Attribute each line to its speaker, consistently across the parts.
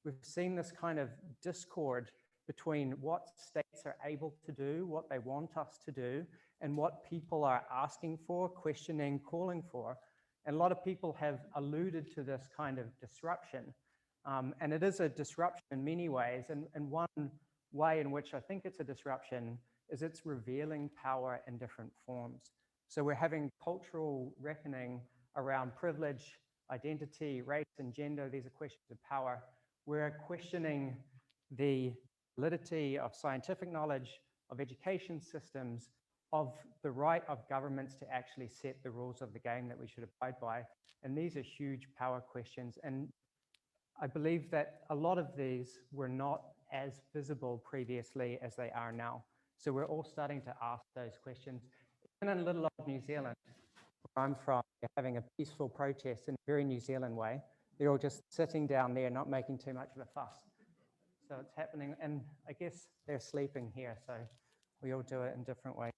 Speaker 1: we've seen this kind of discord between what states are able to do, what they want us to do, and what people are asking for, questioning, calling for. And a lot of people have alluded to this kind of disruption. And it is a disruption in many ways. And one way in which I think it's a disruption is it's revealing power in different forms. So we're having cultural reckoning around privilege, identity, race, and gender. These are questions of power. We're questioning the validity of scientific knowledge, of education systems, of the right of governments to actually set the rules of the game that we should abide by. And these are huge power questions. And I believe that a lot of these were not as visible previously as they are now. So we're all starting to ask those questions. Even in little old New Zealand, where I'm from, they're having a peaceful protest in a very New Zealand way. They're all just sitting down there, not making too much of a fuss. So it's happening, and I guess they're sleeping here, so we all do it in different ways.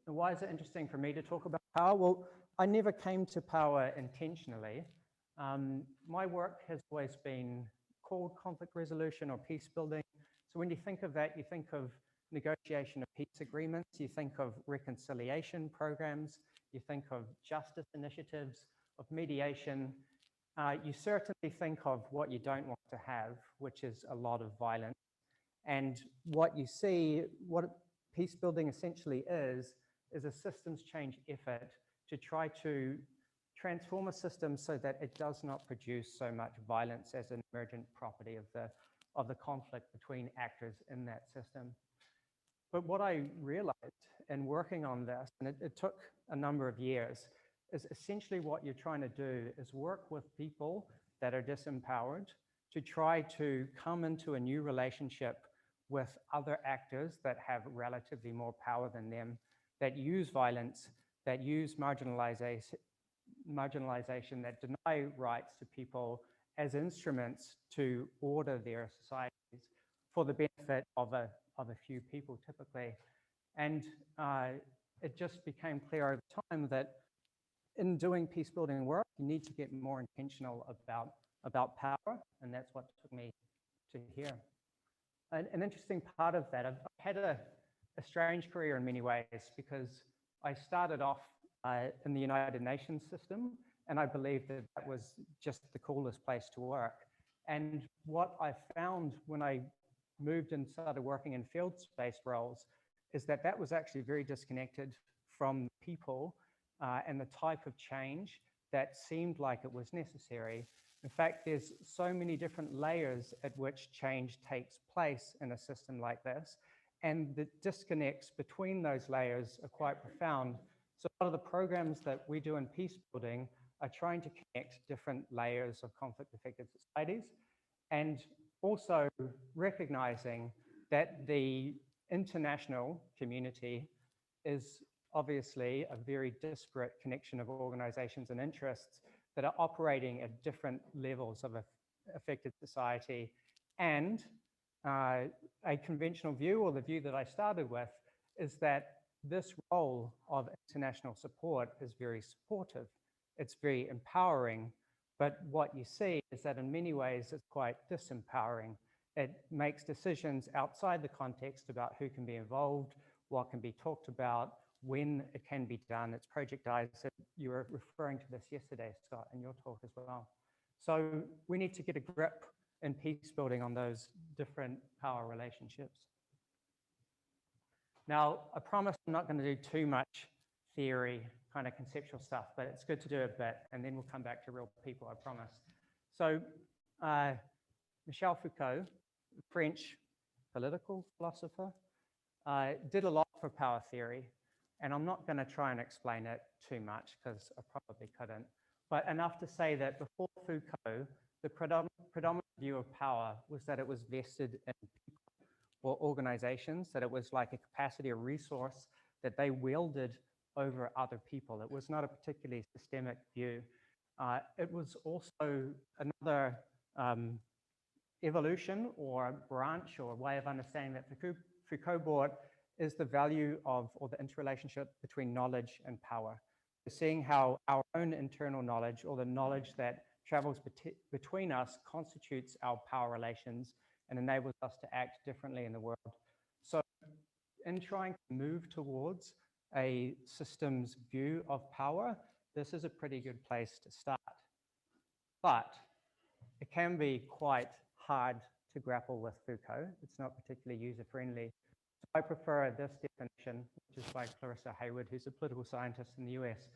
Speaker 1: And why is it interesting for me to talk about power? Well, I never came to power intentionally. My work has always been called conflict resolution or peace building. So when you think of that, you think of negotiation of peace agreements, you think of reconciliation programs, you think of justice initiatives, of mediation. You certainly think of what you don't want to have, which is a lot of violence. And what you see, what peace building essentially is a systems change effort to try to transform a system so that it does not produce so much violence as an emergent property of the conflict between actors in that system. But what I realized in working on this, and it took a number of years, is essentially what you're trying to do is work with people that are disempowered to try to come into a new relationship with other actors that have relatively more power than them, that use violence, that use marginalization, that deny rights to people as instruments to order their societies for the benefit of a few people typically. And it just became clear over time that in doing peace building work, you need to get more intentional about power, and that's what took me to here. An interesting part of that, I've had a strange career in many ways, because I started off in the United Nations system, and I believed that that was just the coolest place to work. And what I found when I moved and started working in field-based roles is that that was actually very disconnected from people and the type of change that seemed like it was necessary. In fact, there's so many different layers at which change takes place in a system like this, and the disconnects between those layers are quite profound. So a lot of the programs that we do in peace building are trying to connect different layers of conflict-affected societies, and also recognizing that the international community is obviously a very disparate connection of organizations and interests that are operating at different levels of affected society. And a conventional view, or the view that I started with, is that this role of international support is very supportive. It's very empowering. But what you see is that in many ways, it's quite disempowering. It makes decisions outside the context about who can be involved, what can be talked about, when it can be done. It's projectized. You were referring to this yesterday, Scott, in your talk as well. So we need to get a grip in peace building on those different power relationships. Now, I promise I'm not going to do too much theory, kind of conceptual stuff, but it's good to do a bit, and then we'll come back to real people, I promise. So Michel Foucault, French political philosopher, did a lot for power theory, and I'm not going to try and explain it too much because I probably couldn't, but enough to say that before Foucault, the predominant view of power was that it was vested in people or organizations, that it was like a capacity or resource that they wielded over other people. It was not a particularly systemic view. It was also another evolution or branch or way of understanding that Foucault brought is the value of, or the interrelationship between knowledge and power. Seeing how our own internal knowledge, or the knowledge that travels between us constitutes our power relations and enables us to act differently in the world. So in trying to move towards a systems view of power, this is a pretty good place to start. But it can be quite hard to grapple with Foucault. It's not particularly user-friendly. So I prefer this definition, which is by Clarissa Hayward, who's a political scientist in the US.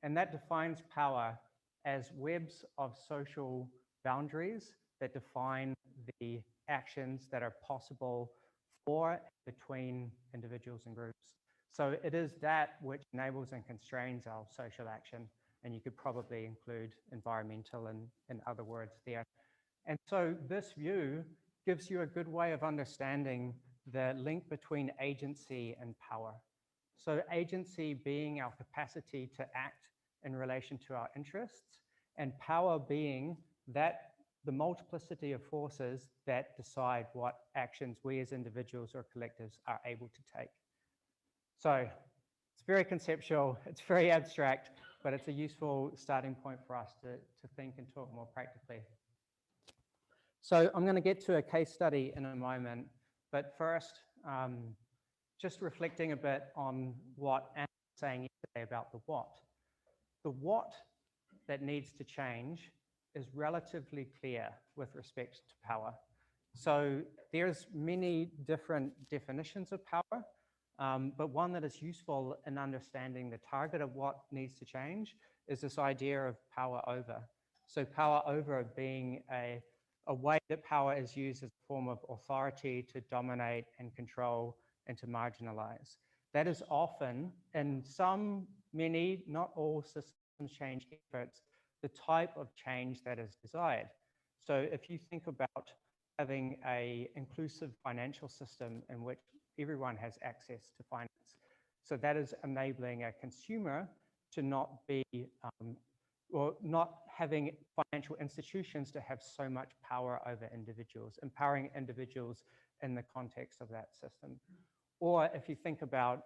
Speaker 1: And that defines power as webs of social boundaries that define the actions that are possible for and between individuals and groups. So it is that which enables and constrains our social action. And you could probably include environmental and other words there. And so this view gives you a good way of understanding the link between agency and power. So agency being our capacity to act in relation to our interests, and power being that the multiplicity of forces that decide what actions we as individuals or collectives are able to take. So it's very conceptual, it's very abstract, but it's a useful starting point for us to think and talk more practically. So I'm going to get to a case study in a moment, but first, just reflecting a bit on what Anna was saying yesterday about the what. The what that needs to change is relatively clear with respect to power. So there's many different definitions of power, but one that is useful in understanding the target of what needs to change is this idea of power over. So power over being a way that power is used as a form of authority to dominate and control and to marginalize. That is often, in some, many, not all systems change efforts, the type of change that is desired. So if you think about having an inclusive financial system in which everyone has access to finance, so that is enabling a consumer to not be, or not having financial institutions to have so much power over individuals, empowering individuals in the context of that system. Or if you think about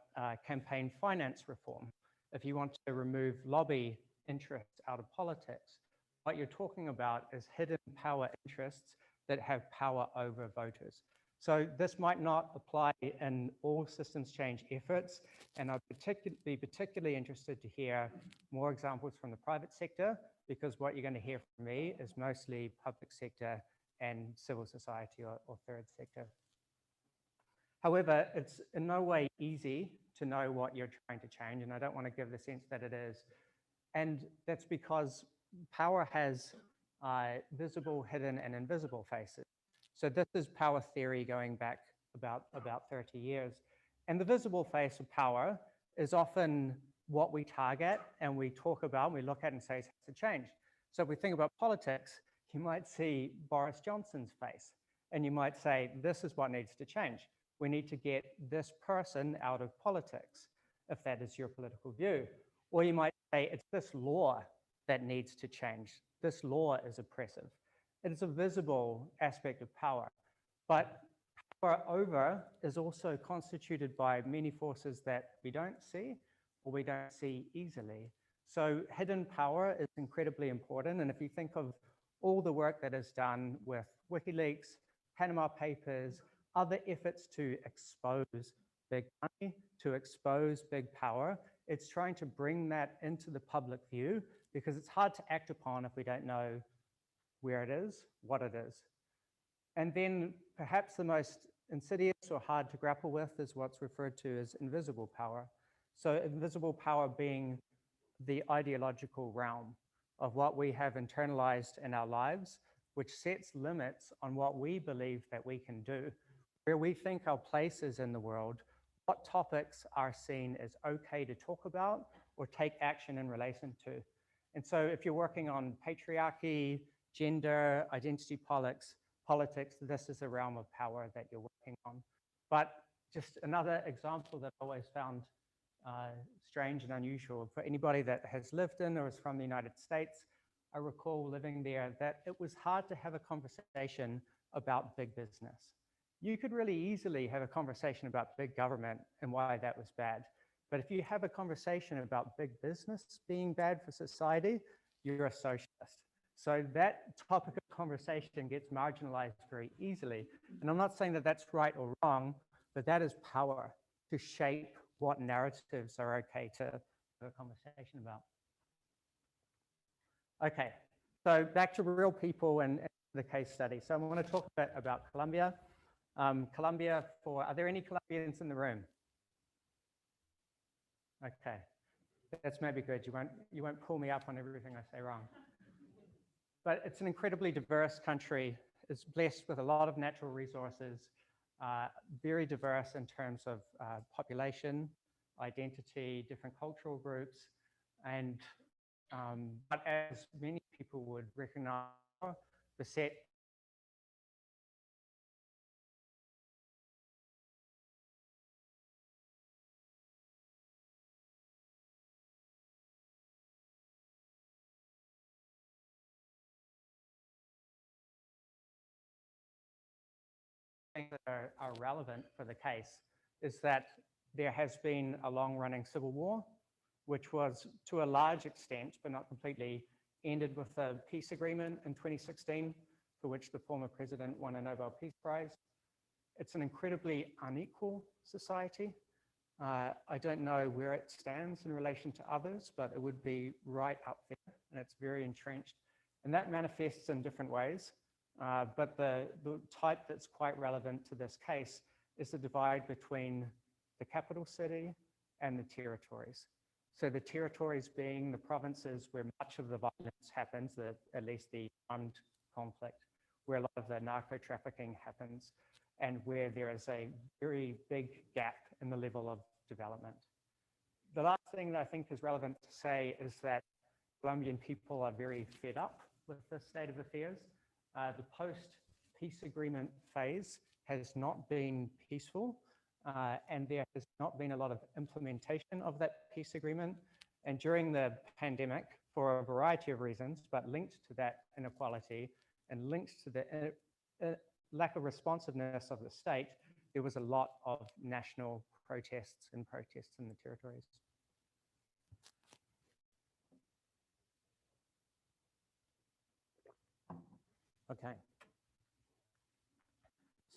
Speaker 1: campaign finance reform, if you want to remove lobby interests out of politics, what you're talking about is hidden power interests that have power over voters. So this might not apply in all systems change efforts, and I'd be particularly interested to hear more examples from the private sector, because what you're going to hear from me is mostly public sector and civil society or third sector. However, it's in no way easy to know what you're trying to change, and I don't want to give the sense that it is. And that's because power has visible, hidden, and invisible faces. So this is power theory going back about 30 years. And the visible face of power is often what we target and we talk about, and we look at and say it has to change. So if we think about politics, you might see Boris Johnson's face, and you might say, this is what needs to change. We need to get this person out of politics, if that is your political view. Or you might say, it's this law that needs to change. This law is oppressive. It is a visible aspect of power. But power over is also constituted by many forces that we don't see or we don't see easily. So hidden power is incredibly important. And if you think of all the work that is done with WikiLeaks, Panama Papers, other efforts to expose big money, to expose big power, it's trying to bring that into the public view, because it's hard to act upon if we don't know where it is, what it is. And then perhaps the most insidious or hard to grapple with is what's referred to as invisible power. So invisible power being the ideological realm of what we have internalized in our lives, which sets limits on what we believe that we can do, where we think our place is in the world, what topics are seen as okay to talk about or take action in relation to. And so if you're working on patriarchy, gender, identity politics, this is a realm of power that you're working on. But just another example that I always found strange and unusual for anybody that has lived in or is from the United States, I recall living there that it was hard to have a conversation about big business. You could really easily have a conversation about big government and why that was bad. But if you have a conversation about big business being bad for society, you're a socialist. So that topic of conversation gets marginalized very easily. And I'm not saying that that's right or wrong, but that is power to shape what narratives are okay to have a conversation about. Okay, so back to real people and the case study. So I want to talk a bit about Colombia. Colombia, are there any Colombians in the room? Okay, that's maybe good. You won't pull me up on everything I say wrong. But it's an incredibly diverse country. It's blessed with a lot of natural resources, very diverse in terms of population, identity, different cultural groups, and but as many people would recognize, the set that are relevant for the case is that there has been a long-running civil war, which was to a large extent, but not completely, ended with a peace agreement in 2016, for which the former president won a Nobel Peace Prize. It's an incredibly unequal society. I don't know where it stands in relation to others, but it would be right up there, and it's very entrenched. And that manifests in different ways. But the type that's quite relevant to this case is the divide between the capital city and the territories. So the territories being the provinces where much of the violence happens, at least the armed conflict, where a lot of the narco trafficking happens, and where there is a very big gap in the level of development. The last thing that I think is relevant to say is that Colombian people are very fed up with this state of affairs. The post-peace agreement phase has not been peaceful, and there has not been a lot of implementation of that peace agreement. And during the pandemic, for a variety of reasons, but linked to that inequality and linked to the lack of responsiveness of the state, there was a lot of national protests in the territories. Okay.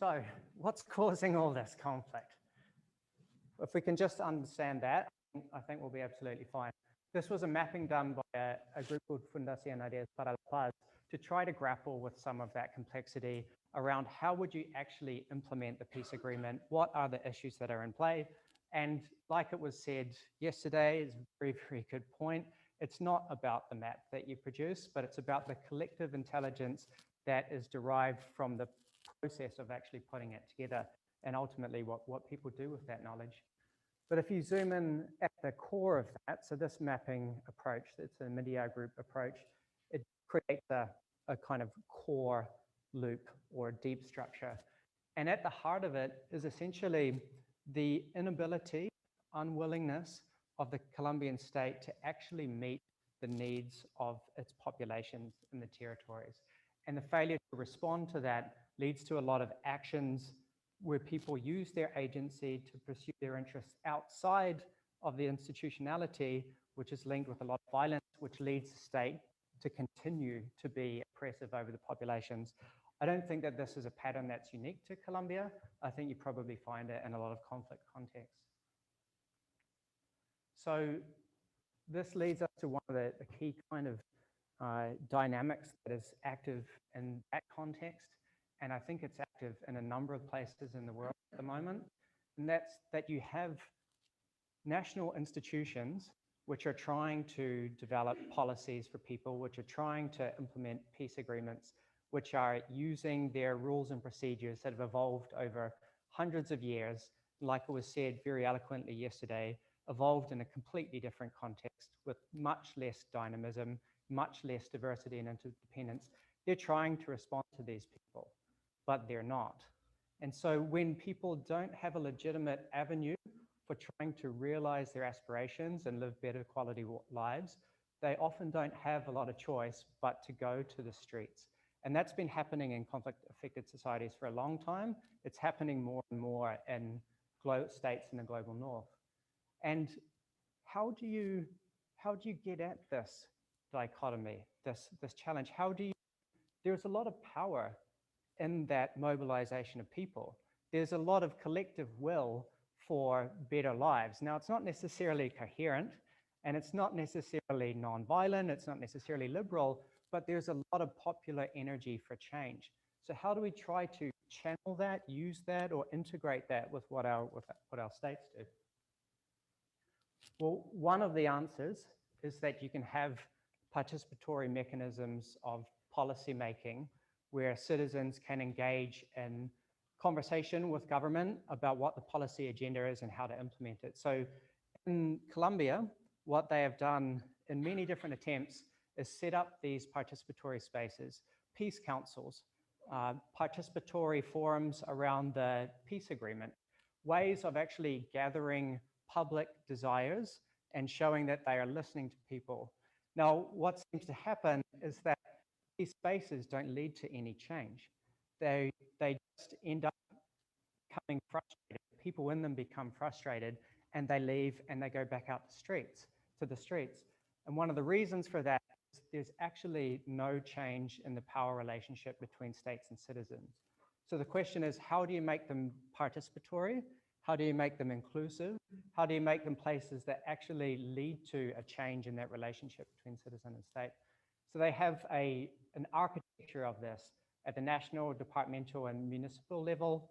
Speaker 1: So what's causing all this conflict? If we can just understand that, I think we'll be absolutely fine. This was a mapping done by a group called Fundación Ideas para la Paz to try to grapple with some of that complexity around how would you actually implement the peace agreement? What are the issues that are in play? And like it was said yesterday, it's a very, very good point. It's not about the map that you produce, but it's about the collective intelligence that is derived from the process of actually putting it together, and ultimately what people do with that knowledge. But if you zoom in at the core of that, so this mapping approach, it's a media group approach, it creates a kind of core loop or deep structure. And at the heart of it is essentially the inability, unwillingness of the Colombian state to actually meet the needs of its populations in the territories. And the failure to respond to that leads to a lot of actions where people use their agency to pursue their interests outside of the institutionality, which is linked with a lot of violence, which leads the state to continue to be oppressive over the populations. I don't think that this is a pattern that's unique to Colombia. I think you probably find it in a lot of conflict contexts. So this leads us to one of the key kind of dynamics that is active in that context. And I think it's active in a number of places in the world at the moment. And that's that you have national institutions which are trying to develop policies for people, which are trying to implement peace agreements, which are using their rules and procedures that have evolved over hundreds of years, like it was said very eloquently yesterday, evolved in a completely different context with much less dynamism, much less diversity and interdependence. They're trying to respond to these people, but they're not. And so when people don't have a legitimate avenue for trying to realize their aspirations and live better quality lives, they often don't have a lot of choice but to go to the streets. And that's been happening in conflict-affected societies for a long time. It's happening more and more in states in the global north. And how do you get at this dichotomy, this challenge. There's a lot of power in that mobilization of people. There's a lot of collective will for better lives. Now, it's not necessarily coherent, and it's not necessarily nonviolent, it's not necessarily liberal, but there's a lot of popular energy for change. So how do we try to channel that, use that, or integrate that with what our states do? Well, one of the answers is that you can have participatory mechanisms of policy making where citizens can engage in conversation with government about what the policy agenda is and how to implement it. So in Colombia, what they have done in many different attempts is set up these participatory spaces, peace councils, participatory forums around the peace agreement, ways of actually gathering public desires and showing that they are listening to people. Now, what seems to happen is that these spaces don't lead to any change. They just end up becoming frustrated. People in them become frustrated and they leave and they go back out to the streets. And one of the reasons for that is there's actually no change in the power relationship between states and citizens. So the question is, how do you make them participatory? How do you make them inclusive? How do you make them places that actually lead to a change in that relationship between citizen and state? So they have an architecture of this at the national, departmental, and municipal level.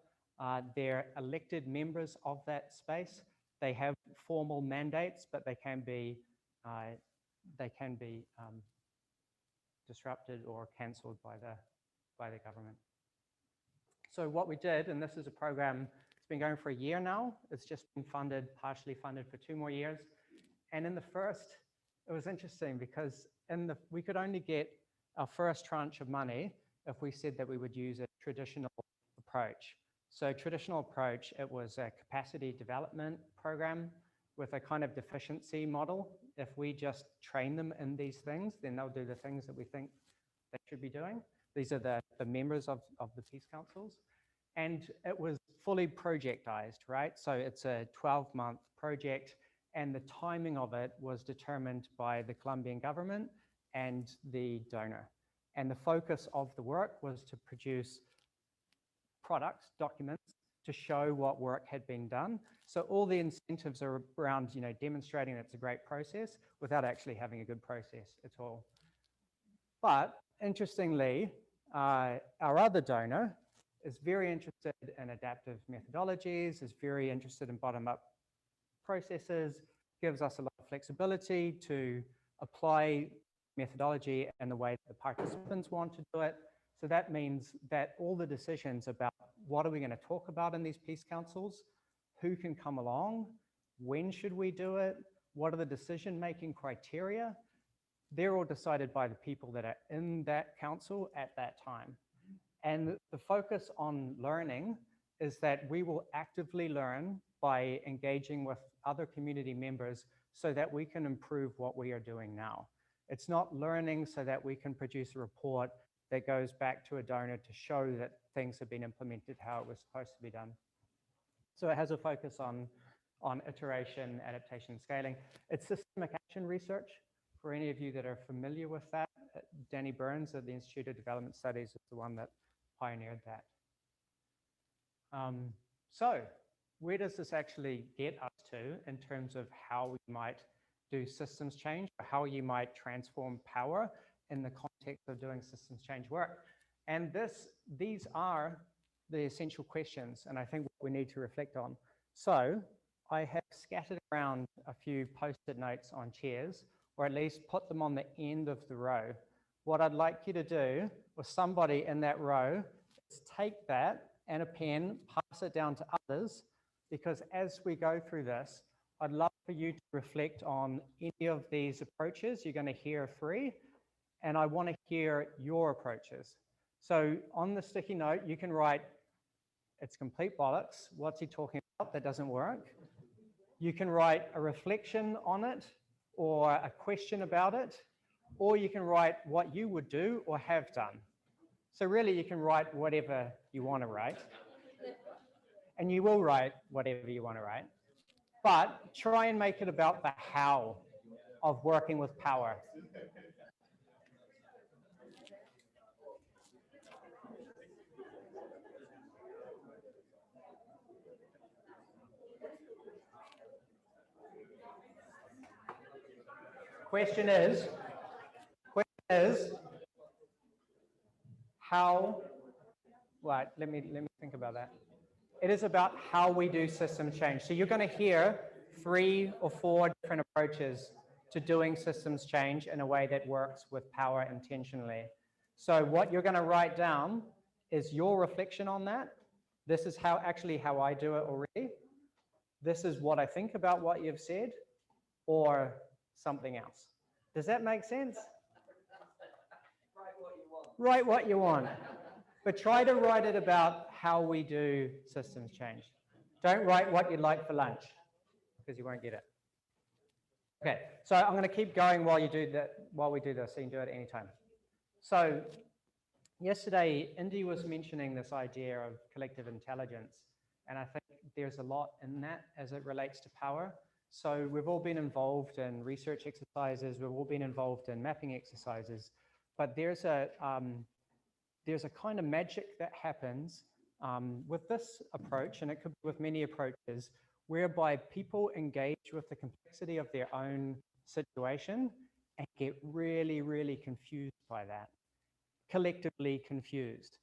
Speaker 1: They're elected members of that space. They have formal mandates, but they can be disrupted or cancelled by the government. So what we did, and this is a program, it's been going for a year now. It's just been funded, partially funded for 2 more years. And in the first, it was interesting because we could only get our first tranche of money if we said that we would use a traditional approach. So traditional approach, it was a capacity development program with a kind of deficiency model. If we just train them in these things, then they'll do the things that we think they should be doing. These are the members of the peace councils. And it was fully projectized, right? So it's a 12-month project, and the timing of it was determined by the Colombian government and the donor. And the focus of the work was to produce products, documents, to show what work had been done. So all the incentives are around, demonstrating that it's a great process without actually having a good process at all. But interestingly, our other donor is very interested in adaptive methodologies, is very interested in bottom-up processes, gives us a lot of flexibility to apply methodology in the way that the participants want to do it. So that means that all the decisions about what are we going to talk about in these peace councils, who can come along, when should we do it, what are the decision-making criteria, they're all decided by the people that are in that council at that time. And the focus on learning is that we will actively learn by engaging with other community members so that we can improve what we are doing now. It's not learning so that we can produce a report that goes back to a donor to show that things have been implemented how it was supposed to be done. So it has a focus on iteration, adaptation, and scaling. It's systemic action research. For any of you that are familiar with that, Danny Burns at the Institute of Development Studies is the one that pioneered that. So where does this actually get us to in terms of how we might do systems change, or how you might transform power in the context of doing systems change work? And these are the essential questions, and I think what we need to reflect on. So I have scattered around a few post-it notes on chairs, or at least put them on the end of the row. What I'd like you to do with somebody in that row is take that and a pen, pass it down to others, because as we go through this, I'd love for you to reflect on any of these approaches. You're going to hear 3, and I want to hear your approaches. So on the sticky note, you can write, "It's complete bollocks. What's he talking about? That doesn't work." You can write a reflection on it, or a question about it, or you can write what you would do or have done. So really, you can write whatever you want to write. And you will write whatever you want to write. But try and make it about the how of working with power. Question is how, right, let me think about that. It is about how we do systems change. So you're going to hear 3 or 4 different approaches to doing systems change in a way that works with power intentionally. So what you're going to write down is your reflection on that. This is how I do it already. This is what I think about what you've said, or something else. Does that make sense? Write what you want. But try to write it about how we do systems change. Don't write what you'd like for lunch, because you won't get it. Okay, so I'm going to keep going while we do this, so you can do it at any time. So yesterday, Indy was mentioning this idea of collective intelligence, and I think there's a lot in that as it relates to power. So we've all been involved in research exercises, we've all been involved in mapping exercises, but there's a kind of magic that happens with this approach, and it could be with many approaches, whereby people engage with the complexity of their own situation and get really, really confused by that, collectively confused.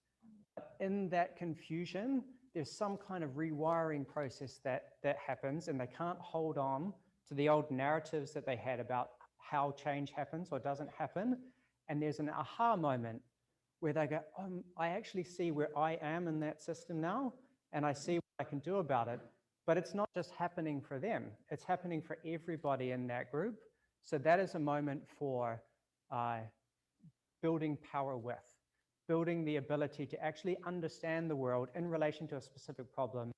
Speaker 1: In that confusion, there's some kind of rewiring process that happens, and they can't hold on to the old narratives that they had about how change happens or doesn't happen. And there's an aha moment where they go, oh, I actually see where I am in that system now, and I see what I can do about it. But it's not just happening for them, it's happening for everybody in that group. So that is a moment for building power with, building the ability to actually understand the world in relation to a specific problem in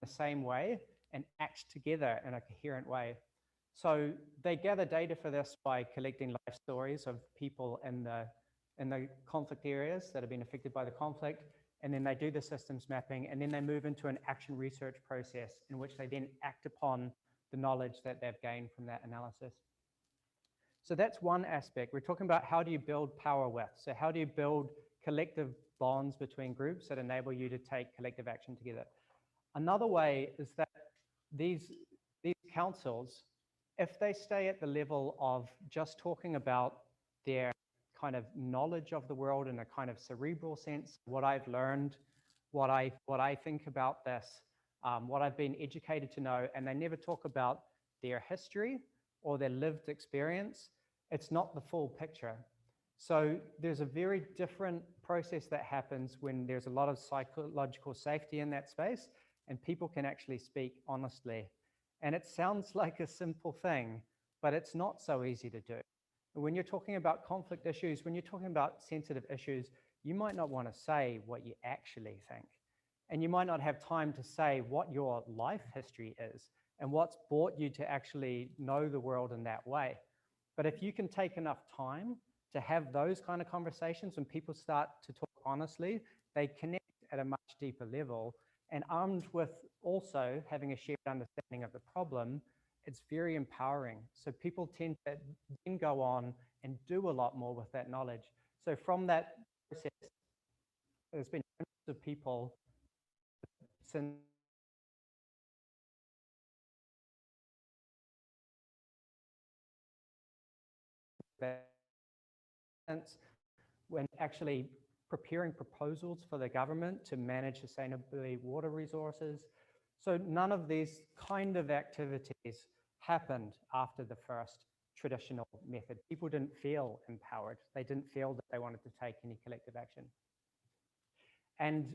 Speaker 1: the same way and act together in a coherent way. So they gather data for this by collecting life stories of people in the conflict areas that have been affected by the conflict, and then they do the systems mapping, and then they move into an action research process in which they then act upon the knowledge that they've gained from that analysis. So that's one aspect. We're talking about how do you build power with. So how do you build collective bonds between groups that enable you to take collective action together? Another way is that these councils, if they stay at the level of just talking about their kind of knowledge of the world in a kind of cerebral sense, what I've learned, what I think about this, what I've been educated to know, and they never talk about their history or their lived experience, it's not the full picture. So there's a very different process that happens when there's a lot of psychological safety in that space and people can actually speak honestly. And it sounds like a simple thing, but it's not so easy to do. When you're talking about conflict issues, when you're talking about sensitive issues, you might not want to say what you actually think. And you might not have time to say what your life history is and what's brought you to actually know the world in that way. But if you can take enough time to have those kind of conversations, when people start to talk honestly, they connect at a much deeper level. And armed with also having a shared understanding of the problem, it's very empowering. So people tend to then go on and do a lot more with that knowledge. So from that process, there's been hundreds of people since when actually preparing proposals for the government to manage sustainability water resources. So none of these kind of activities happened after the first traditional method. People didn't feel empowered. They didn't feel that they wanted to take any collective action. And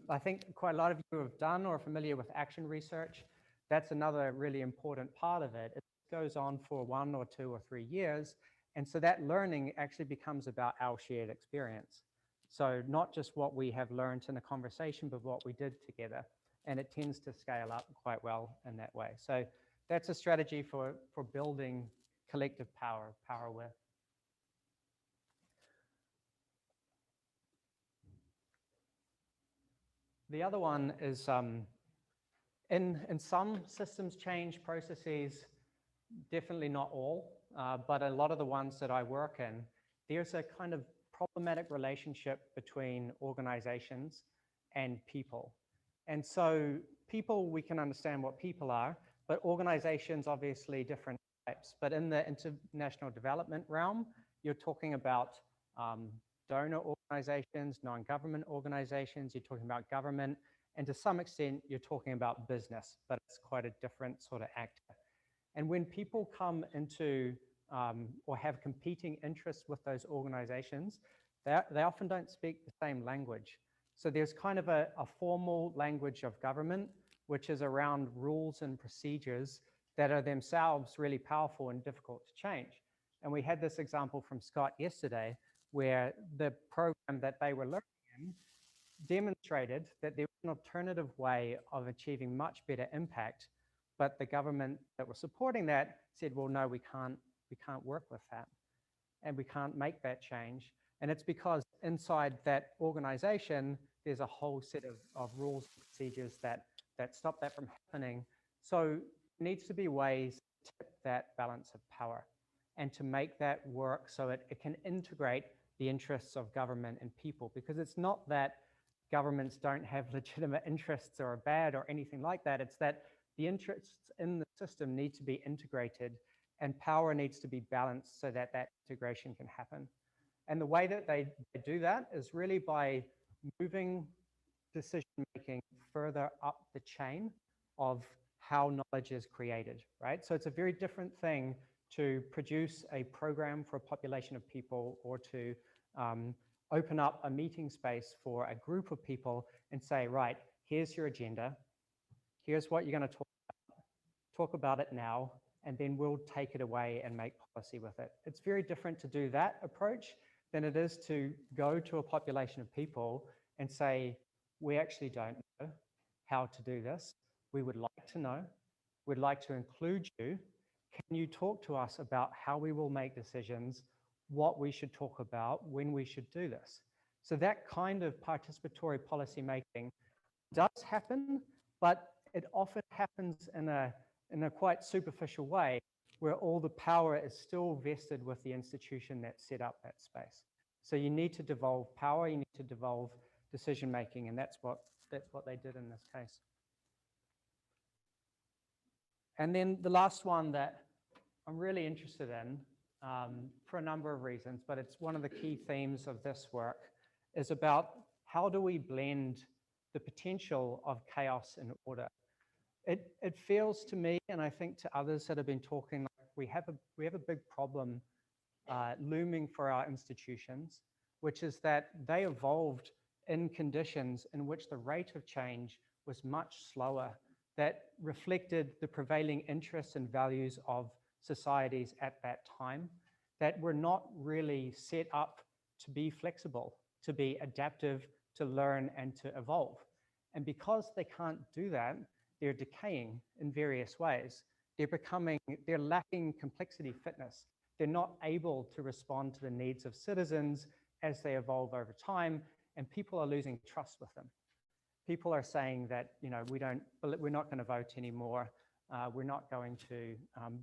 Speaker 1: I think quite a lot of you have done or are familiar with action research. That's another really important part of it. It goes on for 1 or 2 or 3 years. And so that learning actually becomes about our shared experience. So not just what we have learned in a conversation, but what we did together. And it tends to scale up quite well in that way. So that's a strategy for building collective power with. The other one is in some systems change processes, definitely not all, but a lot of the ones that I work in, there's a kind of problematic relationship between organizations and people. And so people, we can understand what people are, but organizations obviously different types, but in the international development realm, you're talking about donor organizations, non-government organizations, you're talking about government, and to some extent, you're talking about business, but it's quite a different sort of actor. And when people come into or have competing interests with those organizations, they often don't speak the same language. So there's kind of a formal language of government, which is around rules and procedures that are themselves really powerful and difficult to change. And we had this example from Scott yesterday, where the program that they were learning in demonstrated that there was an alternative way of achieving much better impact, but the government that was supporting that said, well, no, we can't work with that, and we can't make that change. And it's because inside that organization, there's a whole set of rules and procedures that stop that from happening. So there needs to be ways to tip that balance of power and to make that work so it can integrate the interests of government and people, because it's not that governments don't have legitimate interests or are bad or anything like that. It's that the interests in the system need to be integrated and power needs to be balanced so that that integration can happen. And the way that they do that is really by moving decision-making further up the chain of how knowledge is created, right? So it's a very different thing to produce a program for a population of people or to open up a meeting space for a group of people and say, right, here's your agenda. Here's what you're going to talk about it now, and then we'll take it away and make policy with it. It's very different to do that approach than it is to go to a population of people and say, we actually don't know how to do this. We would like to know. We'd like to include you. Can you talk to us about how we will make decisions, what we should talk about, when we should do this? So that kind of participatory policy making does happen, but it often happens in a quite superficial way where all the power is still vested with the institution that set up that space. So you need to devolve power, you need to devolve decision making, and that's what they did in this case. And then the last one that I'm really interested in for a number of reasons, but it's one of the key themes of this work, is about how do we blend the potential of chaos and order. It feels to me, and I think to others that have been talking, like we have a big problem looming for our institutions, which is that they evolved in conditions in which the rate of change was much slower, that reflected the prevailing interests and values of societies at that time, that were not really set up to be flexible, to be adaptive, to learn and to evolve. And because they can't do that, they're decaying in various ways. They're lacking complexity fitness. They're not able to respond to the needs of citizens as they evolve over time, and people are losing trust with them. People are saying that, you know, we're not going to vote anymore. We're not going to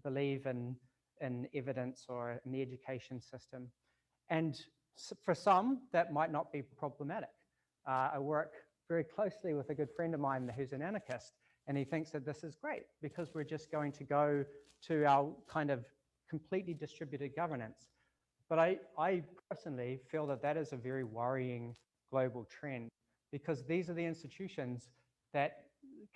Speaker 1: believe in evidence or in the education system. And for some, that might not be problematic. I work very closely with a good friend of mine who's an anarchist, and he thinks that this is great because we're just going to go to our kind of completely distributed governance. But I personally feel that that is a very worrying global trend, because these are the institutions that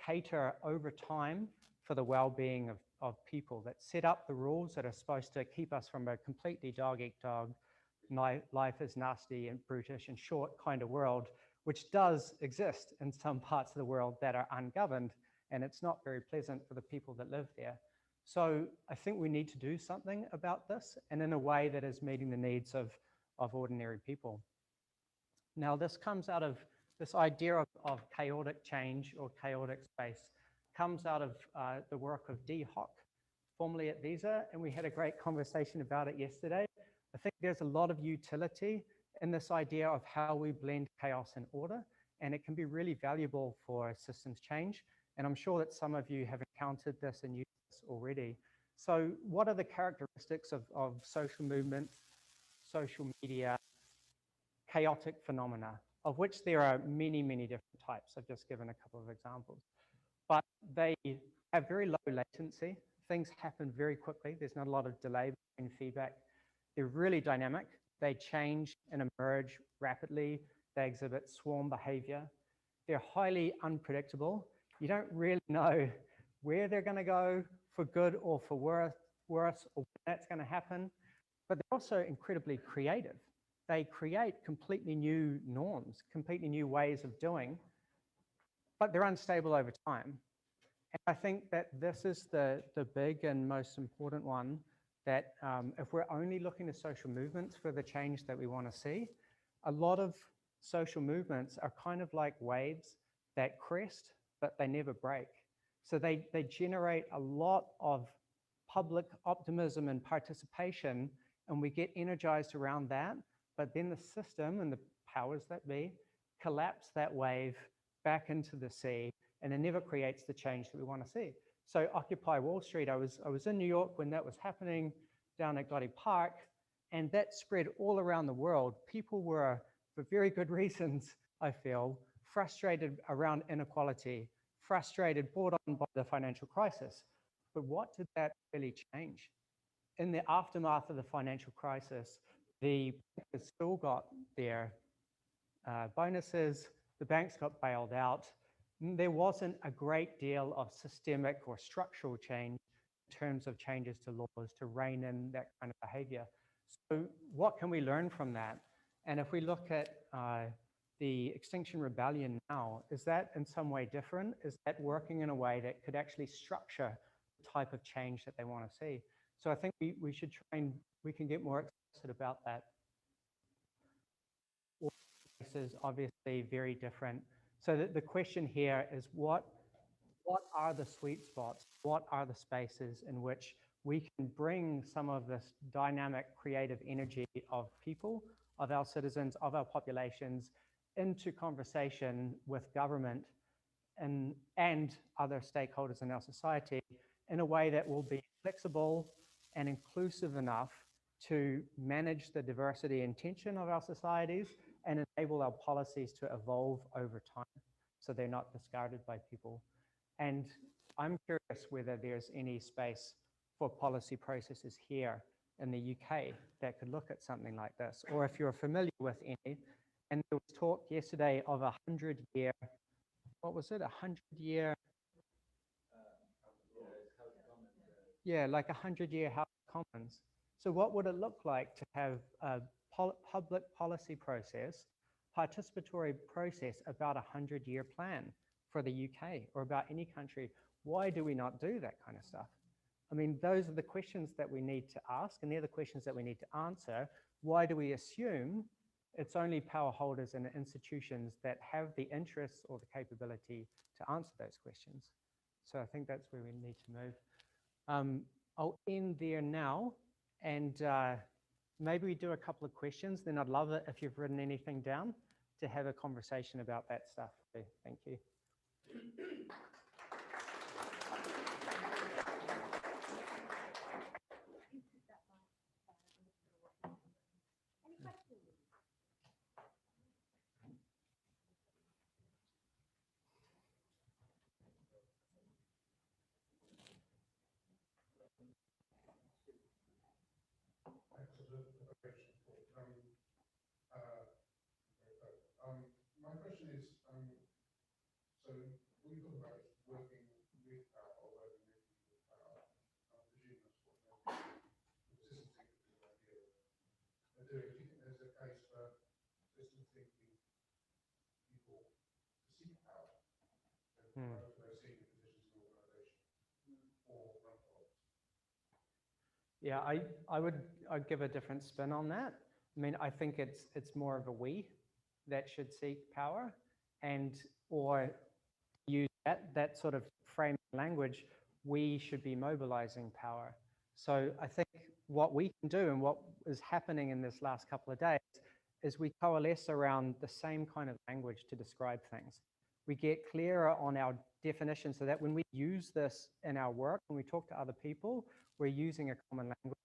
Speaker 1: cater over time for the well-being of people, that set up the rules that are supposed to keep us from a completely dog-eat-dog, life is nasty and brutish and short kind of world, which does exist in some parts of the world that are ungoverned, and it's not very pleasant for the people that live there. So I think we need to do something about this, and in a way that is meeting the needs of ordinary people. Now, this comes out of this idea of chaotic change or chaotic space, comes out of the work of Dee Hock, formerly at Visa, and we had a great conversation about it yesterday. I think there's a lot of utility in this idea of how we blend chaos and order, and it can be really valuable for systems change. And I'm sure that some of you have encountered this and used this already. So what are the characteristics of social movements, social media, chaotic phenomena, of which there are many, many different types? I've just given a couple of examples. But they have very low latency. things happen very quickly. There's not a lot of delay between feedback. They're really dynamic. They change and emerge rapidly. They exhibit swarm behavior. They're highly unpredictable. You don't really know where they're going to go for good or for worse, or when that's going to happen. But they're also incredibly creative. They create completely new norms, completely new ways of doing, but they're unstable over time. And I think that this is the big and most important one, that if we're only looking to social movements for the change that we want to see, a lot of social movements are kind of like waves that crest, but they never break. So they generate a lot of public optimism and participation, and we get energized around that, but then the system and the powers that be collapse that wave back into the sea, and it never creates the change that we want to see. So Occupy Wall Street, I was in New York when that was happening down at Gotti Park, and that spread all around the world. People were, for very good reasons, I feel, frustrated around inequality, frustrated, brought on by the financial crisis. But what did that really change? In the aftermath of the financial crisis, the bankers still got their bonuses, the banks got bailed out. There wasn't a great deal of systemic or structural change in terms of changes to laws to rein in that kind of behavior. So what can we learn from that? And if we look at the Extinction Rebellion now, is that in some way different? Is that working in a way that could actually structure the type of change that they want to see? So I think we should try and we can get more explicit about that. This is obviously very different. So the question here is what are the sweet spots? What are the spaces in which we can bring some of this dynamic, creative energy of people, of our citizens, of our populations into conversation with government and other stakeholders in our society in a way that will be flexible and inclusive enough to manage the diversity and tension of our societies and enable our policies to evolve over time so they're not discarded by people. And I'm curious whether there's any space for policy processes here in the UK that could look at something like this, or if you're familiar with any. And there was talk yesterday of 100-year, what was it, 100-year? Yeah, like 100-year House of Commons. So what would it look like to have a public policy process, participatory process about a 100-year plan for the UK or about any country? Why do we not do that kind of stuff? I mean, those are the questions that we need to ask, and they're the questions that we need to answer. Why do we assume it's only power holders and institutions that have the interests or the capability to answer those questions? So I think that's where we need to move. I'll end there now, and maybe we do a couple of questions. Then I'd love it if you've written anything down to have a conversation about that stuff. Okay, thank you.
Speaker 2: My question is, so we talk about working with power or working with people with power. I presume that's what system thinking is the idea of doing. Do you think there's a case for system thinking people to seek power, for those senior positions in organisation or run for?
Speaker 1: Yeah, I'd give a different spin on that. I mean, I think it's more of a we that should seek power, and or use that sort of frame language, we should be mobilizing power. So I think what we can do and what is happening in this last couple of days is we coalesce around the same kind of language to describe things. We get clearer on our definition so that when we use this in our work, when we talk to other people, we're using a common language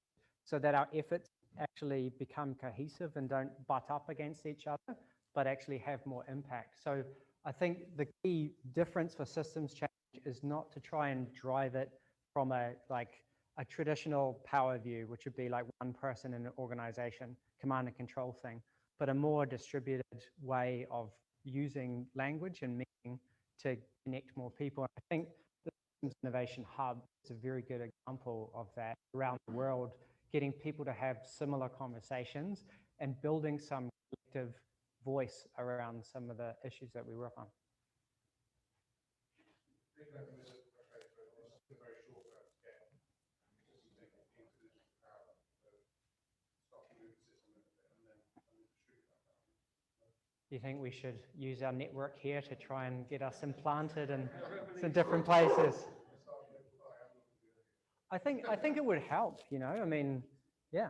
Speaker 1: so that our efforts actually become cohesive and don't butt up against each other, but actually have more impact. So I think the key difference for systems change is not to try and drive it from a traditional power view, which would be like one person in an organization, command and control thing, but a more distributed way of using language and meaning to connect more people. I think the Systems Innovation Hub is a very good example of that around the world, getting people to have similar conversations and building some collective voice around some of the issues that we work on. Do you think we should use our network here to try and get us implanted in some different places? I think it would help, you know, I mean, yeah.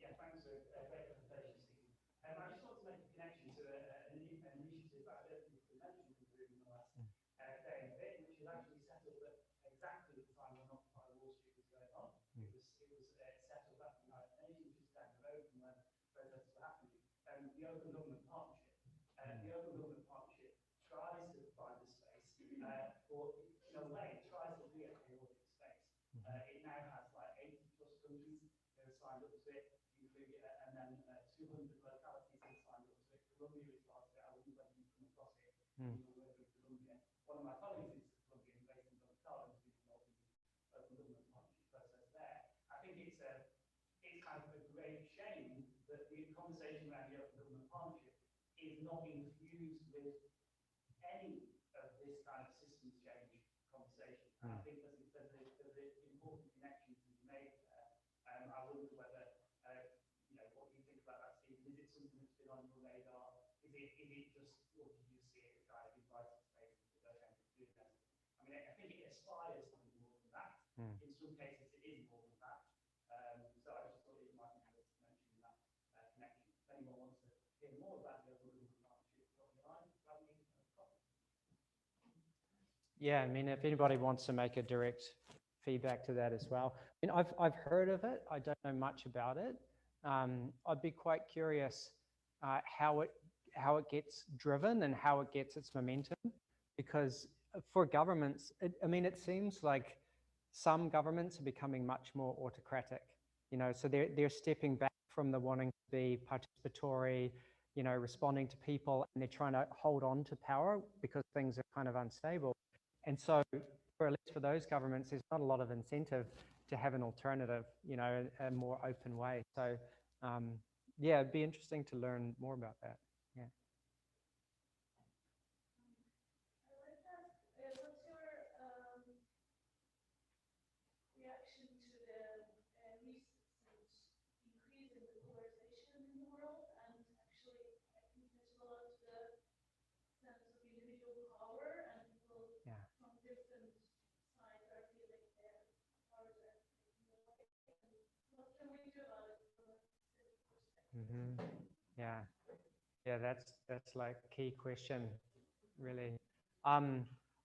Speaker 3: Yeah, thanks for a great presentation, Steve. I just want to make a connection to an initiative that I don't think we mentioned in the room in the last day and a bit, which was actually set up at exactly the time when Occupy Wall Street was going on. It was set up at the United Nations, just down the road from when protests were happening. The Open Government Partnership. The Open Government Partnership tries to provide the space, or in a way, tries to be a chaotic space. It now has like 80+ countries that have signed up to it, and then 200 localities have signed up to it. Colombia is part of it. I wouldn't let you come across it. You'll work with Colombia. One of my colleagues is Colombian, based in Bogotá, and has been involved in the Open Government Partnership process there. I think it's kind of a great shame that the conversation around the Open Government Partnership is not infused with any of this kind of systems change conversation. I think there's an important connection to be made there. I wonder whether, you know, what do you think about that, Stephen? Is it something that's been on your radar? Is it just, or do you see it as kind of inviting spaces that they're going to do that? I mean, I think it aspires to be more than that. In some cases, it is more than that. So I just thought it might be worth mentioning that connection. If anyone wants to hear more about the Open Government Partnership, drop me a line, grab me a coffee.
Speaker 1: Yeah, I mean, if anybody wants to make a direct feedback to that as well. I mean, I've heard of it. I don't know much about it. I'd be quite curious how it gets driven and how it gets its momentum, because for governments, I mean, it seems like some governments are becoming much more autocratic. You know, so they're stepping back from the wanting to be participatory, you know, responding to people, and they're trying to hold on to power because things are kind of unstable. And so, at least for those governments, there's not a lot of incentive to have an alternative, you know, a more open way. So, yeah, it'd be interesting to learn more about that. Yeah.
Speaker 4: I'd like to ask, what's your reaction to the recent increase in the polarization in the world? And actually, I think there's a lot of the sense of individual power, and people from different sides are feeling their powers are taken away. And what can we do about it from a civic perspective?
Speaker 1: Yeah, that's like a key question, really. I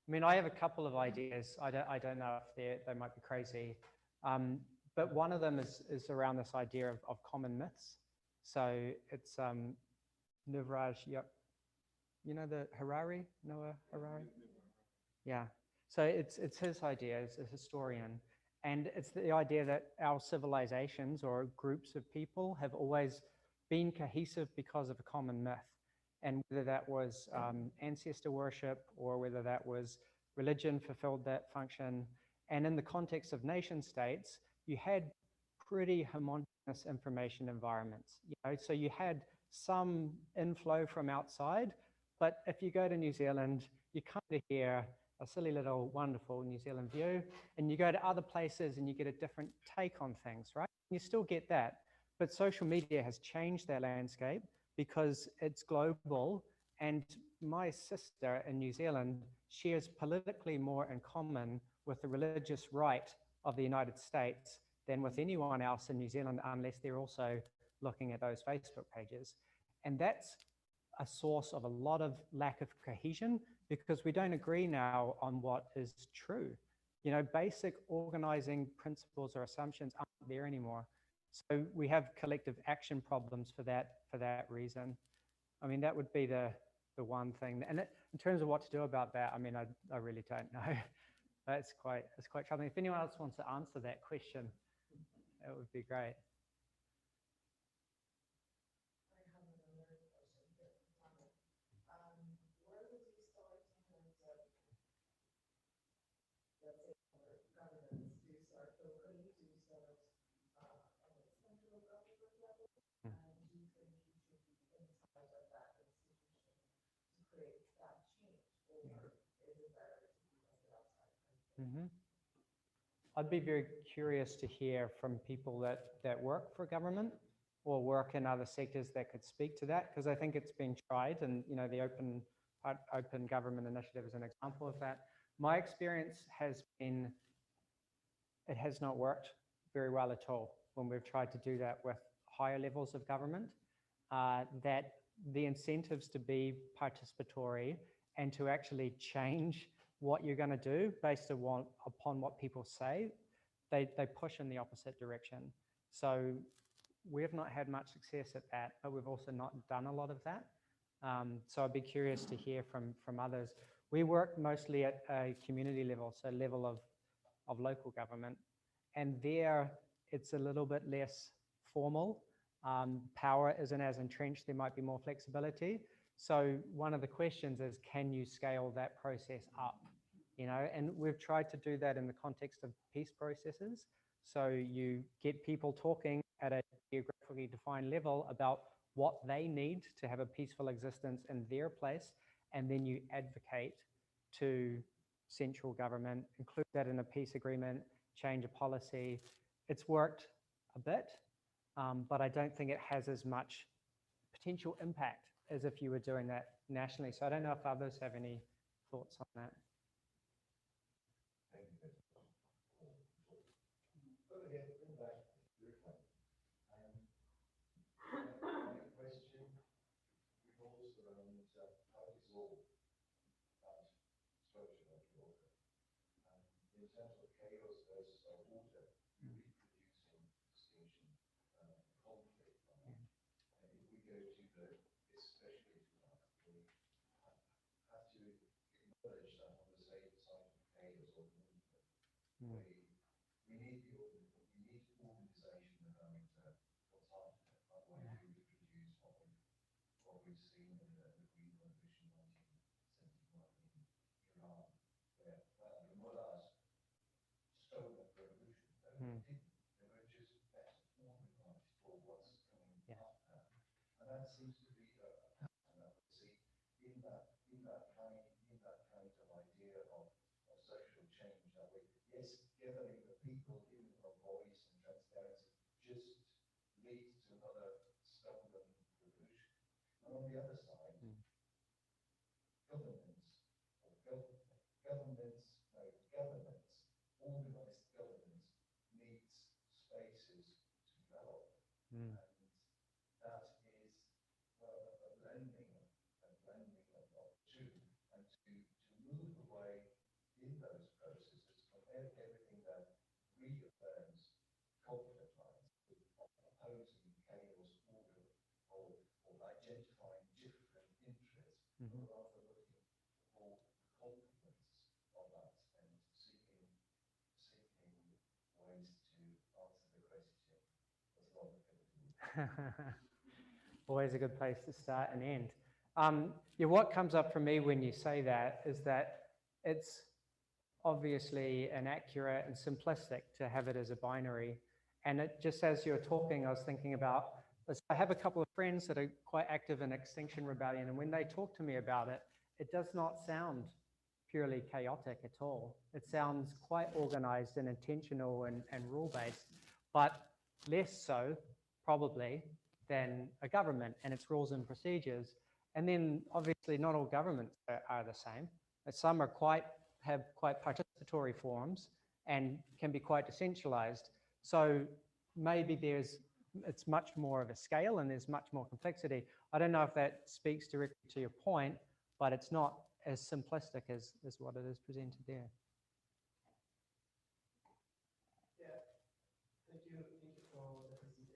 Speaker 1: mean, I have a couple of ideas. I don't know if they might be crazy, but one of them is around this idea of common myths. So it's Yuvraj, you know the Harari, Noah Harari? Yeah. So it's his idea as a historian, and it's the idea that our civilizations or groups of people have always been cohesive because of a common myth. And whether that was ancestor worship or whether that was religion fulfilled that function. And in the context of nation states, you had pretty homogeneous information environments. You know, so you had some inflow from outside, but if you go to New Zealand, you kind of hear a silly little wonderful New Zealand view, and you go to other places and you get a different take on things, right? You still get that, but social media has changed that landscape because it's global, and my sister in New Zealand shares politically more in common with the religious right of the United States than with anyone else in New Zealand, unless they're also looking at those Facebook pages. And that's a source of a lot of lack of cohesion, because we don't agree now on what is true. You know, basic organizing principles or assumptions aren't there anymore. So we have collective action problems for that reason. I mean, that would be the one thing. And in terms of what to do about that, I mean, I really don't know. It's quite troubling. If anyone else wants to answer that question, that would be great. Mm-hmm. I'd be very curious to hear from people that work for government or work in other sectors that could speak to that, because I think it's been tried, and the Open Government Initiative is an example of that. My experience has been it has not worked very well at all when we've tried to do that with higher levels of government, that the incentives to be participatory and to actually change what you're going to do based upon what people say, they push in the opposite direction. So we have not had much success at that, but we've also not done a lot of that. So I'd be curious to hear from others. We work mostly at a community level, so level of local government. And there, it's a little bit less formal. Power isn't as entrenched. There might be more flexibility. So one of the questions is, can you scale that process up? And we've tried to do that in the context of peace processes. So you get people talking at a geographically defined level about what they need to have a peaceful existence in their place, and then you advocate to central government, include that in a peace agreement, change a policy. It's worked a bit, but I don't think it has as much potential impact as if you were doing that nationally. So I don't know if others have any thoughts on that. Always a good place to start and end. Yeah, what comes up for me when you say that is that it's obviously inaccurate and simplistic to have it as a binary. And it just, as you're talking, I was thinking about, I have a couple of friends that are quite active in Extinction Rebellion, and when they talk to me about it, it does not sound purely chaotic at all. It sounds quite organized and intentional and rule-based, but less so, probably, than a government and its rules and procedures. And then obviously not all governments are the same. Some are have quite participatory forms and can be quite decentralized. So maybe it's much more of a scale and there's much more complexity. I don't know if that speaks directly to your point, but it's not as simplistic as what it is presented there.
Speaker 5: Yeah, thank you for the presentation.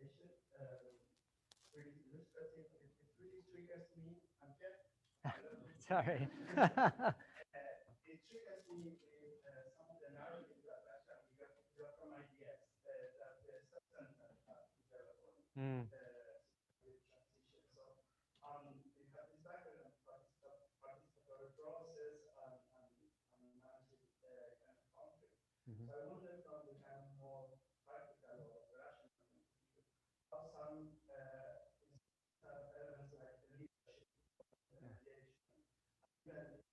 Speaker 1: Sorry.
Speaker 3: It triggers me with some of the narratives that actually we got from ideas that the substance developed
Speaker 1: Mm.
Speaker 3: with transition. So we have this background of participatory process and managing kind of conflict.
Speaker 1: Mm-hmm.
Speaker 3: So I wonder from the kind of more practical or rational point of view, how some elements like leadership, mediation, even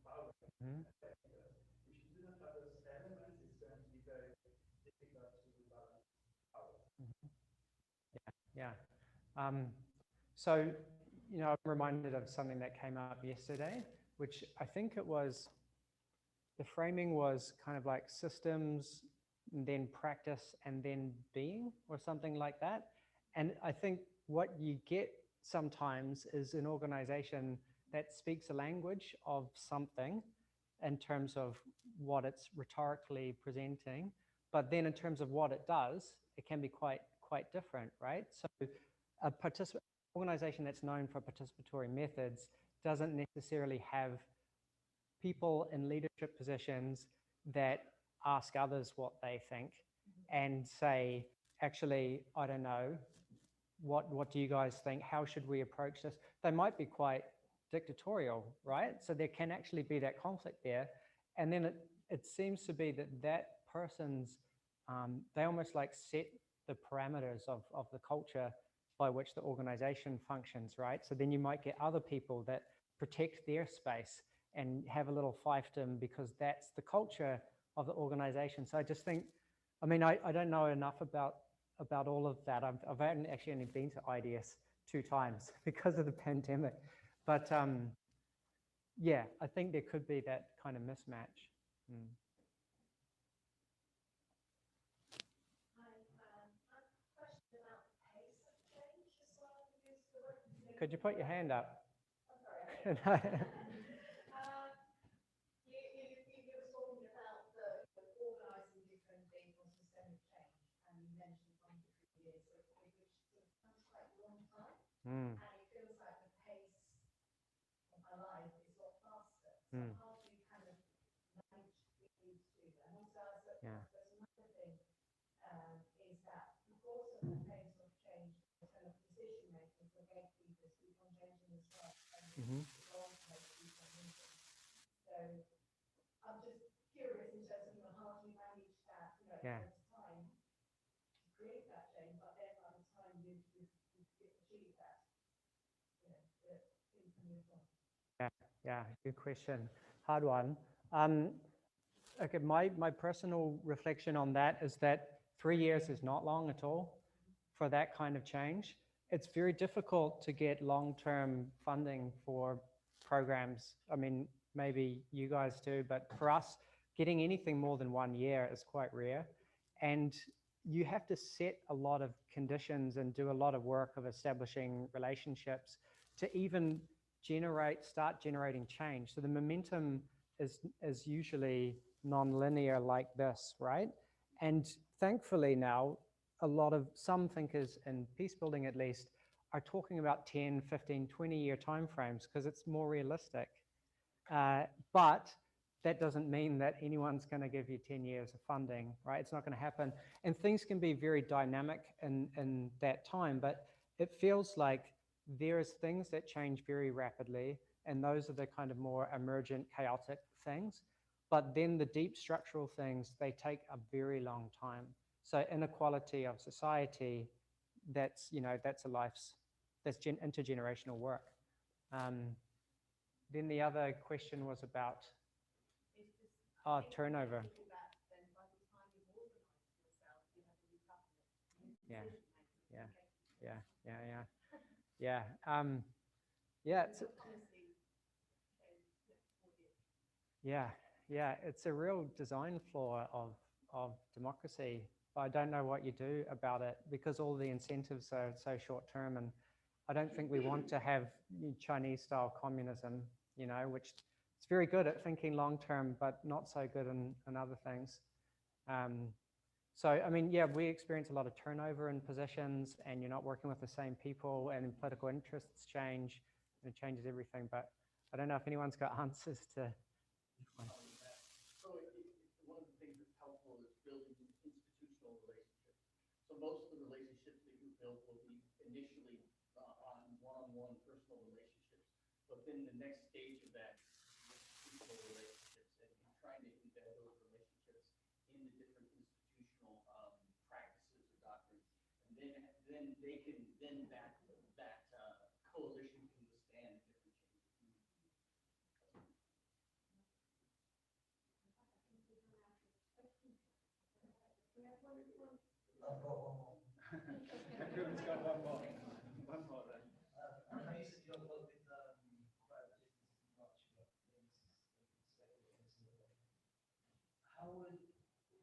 Speaker 3: power,
Speaker 1: Mm-hmm.
Speaker 3: if you do not have those elements, it's going to be very difficult to balance power.
Speaker 1: Yeah. So, you know, I'm reminded of something that came up yesterday, which I think it was, the framing was kind of like systems, and then practice, and then being, or something like that. And I think what you get sometimes is an organization that speaks a language of something in terms of what it's rhetorically presenting, but then in terms of what it does, it can be quite different, right? So a organization that's known for participatory methods doesn't necessarily have people in leadership positions that ask others what they think and say, actually, I don't know, what do you guys think? How should we approach this? They might be quite dictatorial, right? So there can actually be that conflict there. And then it seems to be that person's, they almost like set the parameters of the culture by which the organization functions, right? So then you might get other people that protect their space and have a little fiefdom because that's the culture of the organization. So I just think, I mean, I don't know enough about all of that. I've actually only been to IDS 2 times because of the pandemic. But yeah, I think there could be that kind of mismatch. Mm. Could you put your hand up?
Speaker 4: I'm sorry. You were talking about organising different things on systemic change, and you mentioned 1 to 3 years, which sort of sounds quite a long time,
Speaker 1: Mm.
Speaker 4: and it feels like the pace of my life is a lot faster. So
Speaker 1: Mm.
Speaker 4: how do you kind of manage these two? And also,
Speaker 1: Yeah.
Speaker 4: there's another thing is that because of the pace of change, the kind of decision makers, the gatekeepers keep on changing as well, and
Speaker 1: Mm-hmm.
Speaker 4: the long pace keeps on moving. So I'm just curious in terms of how do you manage that,
Speaker 1: Yeah.
Speaker 4: it takes time to create that change, but then by the time you achieve that, things move on.
Speaker 1: Yeah, good question. Hard one. Okay, my personal reflection on that is that 3 years is not long at all for that kind of change. It's very difficult to get long-term funding for programs. I mean, maybe you guys do, but for us, getting anything more than 1 year is quite rare. And you have to set a lot of conditions and do a lot of work of establishing relationships to even start generating change. So the momentum is usually non-linear like this, right? And thankfully now, some thinkers in peace building at least are talking about 10, 15, 20-year timeframes because it's more realistic. But that doesn't mean that anyone's going to give you 10 years of funding, right? It's not going to happen. And things can be very dynamic in that time, but it feels like there's things that change very rapidly, and those are the kind of more emergent, chaotic things. But then the deep structural things, they take a very long time. So inequality of society, that's intergenerational work. Then the other question was about turnover. Yeah. It's a real design flaw of democracy. I don't know what you do about it because all the incentives are so short term, and I don't think we want to have Chinese style communism, which is very good at thinking long term, but not so good in other things. So, I mean, yeah, we experience a lot of turnover in positions, and you're not working with the same people, and political interests change, and it changes everything. But I don't know if anyone's got answers to.
Speaker 5: So one of the things that's helpful is building institutional relationships. So most of the relationships that you build will be initially on one-on-one personal relationships, but then the next stage of that is institutional relationships, and you're trying to embed those relationships in the different institutional practices or doctrines, and then they can that coalition can withstand different changes.
Speaker 6: I've got one more.
Speaker 5: Everyone's got one more. One more then.
Speaker 6: I know you said you don't work with private businesses much, but maybe how would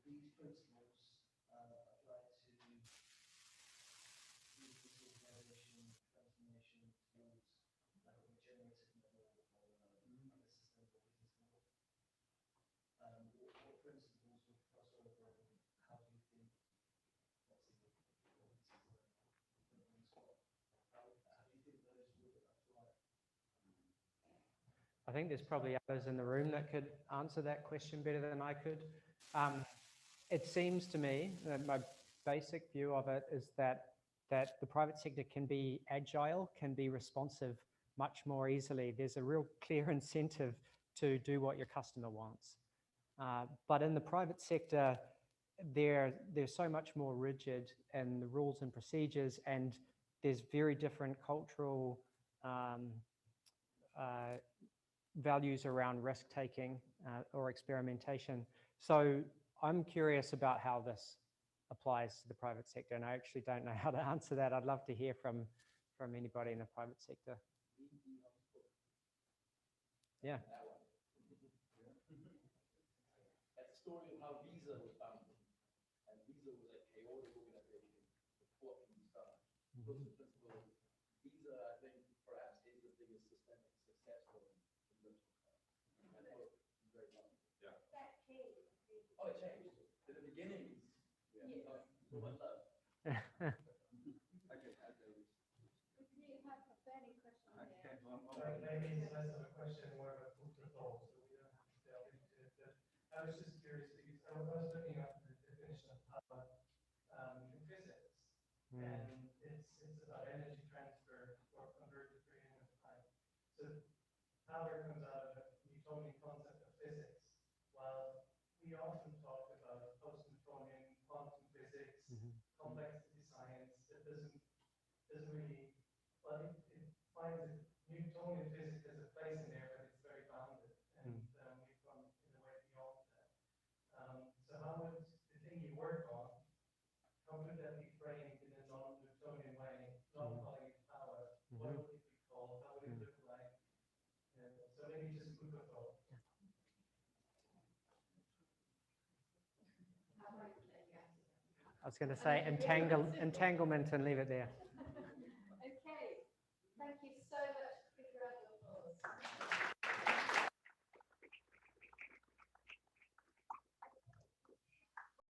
Speaker 6: these principles apply to these disorganization, transformation towards like a regenerative model or a sustainable business model? What principles would cross over, and how do you think, let's see, how do you think those would apply?
Speaker 1: I think there's probably others in the room that could answer that question better than I could. It seems to me that my basic view of it is that the private sector can be agile, can be responsive much more easily. There's a real clear incentive to do what your customer wants. But in the private sector, they're so much more rigid in the rules and procedures, and there's very different cultural values around risk-taking or experimentation. So I'm curious about how this applies to the private sector, and I actually don't know how to answer that. I'd love to hear from anybody in the private sector. Yeah.
Speaker 5: That's the story of how Visa was founded. And Visa was a chaotic organization before it can start. Those are the principles. Visa, I think, perhaps is the biggest systemic success story in virtual cards. I know it's very long. Yeah. Oh, it changed. In the beginnings, yeah. So much love.
Speaker 2: Maybe it's less of a question, more of a food for thought, so we don't have to delve into it. But I was just curious because I was looking up the definition of power in physics, and it's about energy transfer or converted per unit of time. So power comes out of a Newtonian concept of physics, while we often talk about post-Newtonian quantum physics, complexity science. That doesn't really, well, it finds that Newtonian physics has a place in there, but it's very bounded, and we've gone in a way beyond that. So how would the thing you work on, how could that be framed in a non-Newtonian way, not calling it power? What would it be called? How would it look like? So maybe just food for thought.
Speaker 1: I was going to say entanglement and leave it there.